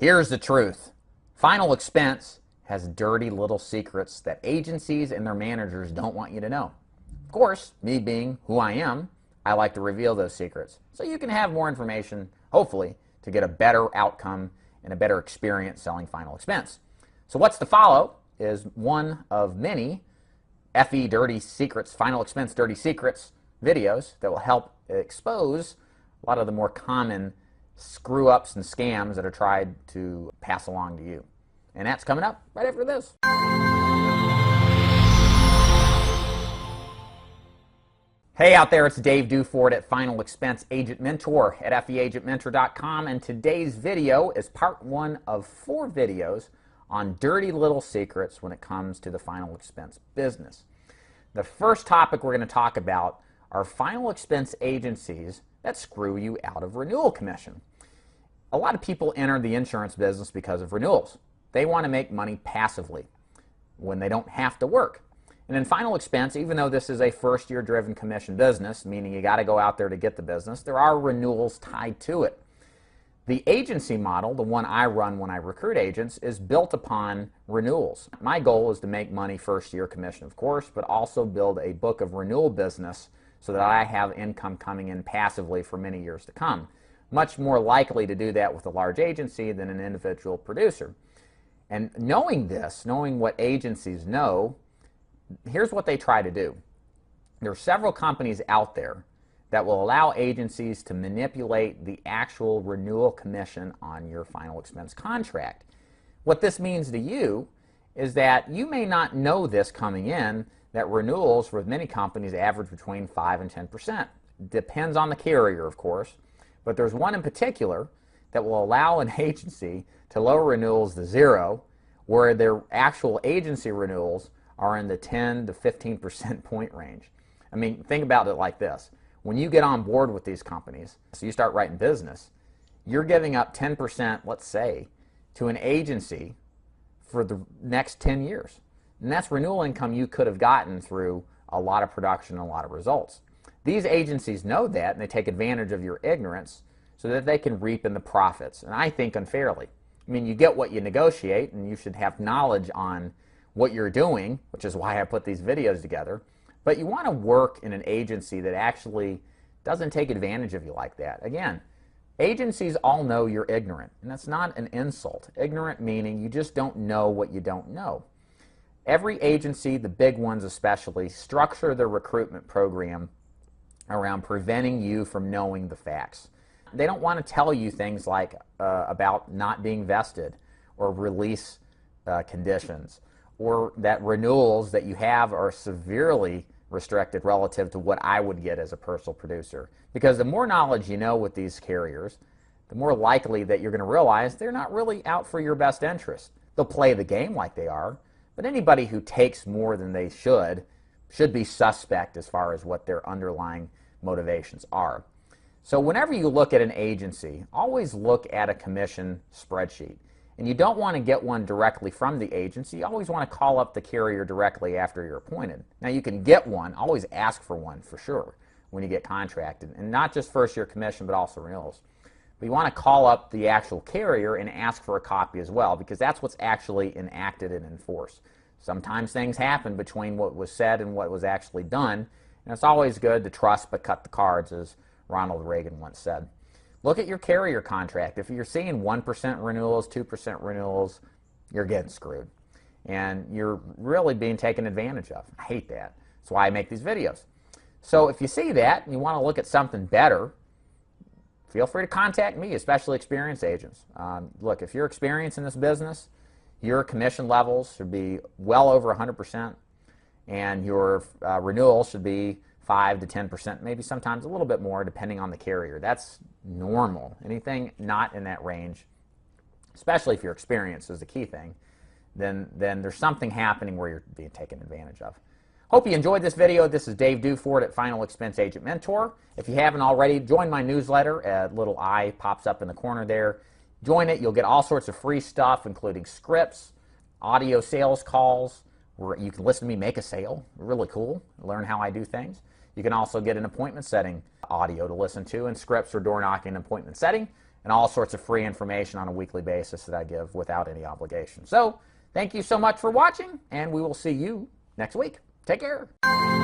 Here's the truth. Final expense has dirty little secrets that agencies and their managers don't want you to know. Of course, me being who I am, I like to reveal those secrets so you can have more information, hopefully, to get a better outcome and a better experience selling final expense. So what's to follow is one of many FE Dirty Secrets, Final Expense Dirty Secrets videos that will help expose a lot of the more common screw-ups and scams that are tried to pass along to you. And that's coming up right after this. Hey out there, it's Dave Duford at Final Expense Agent Mentor at feagentmentor.com, and today's video is part one of 4 videos on dirty little secrets when it comes to the final expense business. The first topic we're going to talk about are final expense agencies that screw you out of renewal commission. A lot of people enter the insurance business because of renewals. They want to make money passively when they don't have to work. And in final expense, even though this is a first-year driven commission business, meaning you got to go out there to get the business, there are renewals tied to it. The agency model, the one I run when I recruit agents, is built upon renewals. My goal is to make money first-year commission, of course, but also build a book of renewal business so that I have income coming in passively for many years to come. Much more likely to do that with a large agency than an individual producer. And knowing this, knowing what agencies know, here's what they try to do. There are several companies out there that will allow agencies to manipulate the actual renewal commission on your final expense contract. What this means to you is that you may not know this coming in, that renewals with many companies average between 5 and 10%. Depends on the carrier, of course, but there's one in particular that will allow an agency to lower renewals to 0, where their actual agency renewals are in the 10 to 15% point range. I mean, think about it like this. When you get on board with these companies, so you start writing business, you're giving up 10%, let's say, to an agency for the next 10 years. And that's renewal income you could have gotten through a lot of production and a lot of results. These agencies know that, and they take advantage of your ignorance so that they can reap in the profits, and I think unfairly. I mean, you get what you negotiate, and you should have knowledge on what you're doing, which is why I put these videos together. But you want to work in an agency that actually doesn't take advantage of you like that. Again, agencies all know you're ignorant, and that's not an insult. Ignorant meaning you just don't know what you don't know. Every agency, the big ones especially, structure their recruitment program around preventing you from knowing the facts. They don't want to tell you things like about not being vested or release conditions, or that renewals that you have are severely restricted relative to what I would get as a personal producer. Because the more knowledge you know with these carriers, the more likely that you're going to realize they're not really out for your best interest. They'll play the game like they are, but anybody who takes more than they should be suspect as far as what their underlying motivations are. So whenever you look at an agency, always look at a commission spreadsheet. And you don't want to get one directly from the agency. You always want to call up the carrier directly after you're appointed. Now you can get one, always ask for one for sure when you get contracted. And not just first year commission, but also renewals. But you want to call up the actual carrier and ask for a copy as well, because that's what's actually enacted and enforced. Sometimes things happen between what was said and what was actually done. And it's always good to trust but cut the cards, as Ronald Reagan once said. Look at your carrier contract. If you're seeing 1% renewals, 2% renewals, you're getting screwed. And you're really being taken advantage of. I hate that. That's why I make these videos. So if you see that and you want to look at something better, feel free to contact me, especially experienced agents. Look, if you're experienced in this business, your commission levels should be well over 100%, and your renewals should be 5 to 10%, maybe sometimes a little bit more depending on the carrier. That's normal. Anything not in that range, especially if you're experienced, is the key thing, then there's something happening where you're being taken advantage of. Hope you enjoyed this video. This is Dave Duford at Final Expense Agent Mentor. If you haven't already, join my newsletter. A little I pops up in the corner there. Join it. You'll get all sorts of free stuff, including scripts, audio sales calls, where you can listen to me make a sale. Really cool. Learn how I do things. You can also get an appointment setting audio to listen to, and scripts for door knocking and appointment setting. and all sorts of free information on a weekly basis that I give without any obligation. So thank you so much for watching, and we will see you next week. Take care.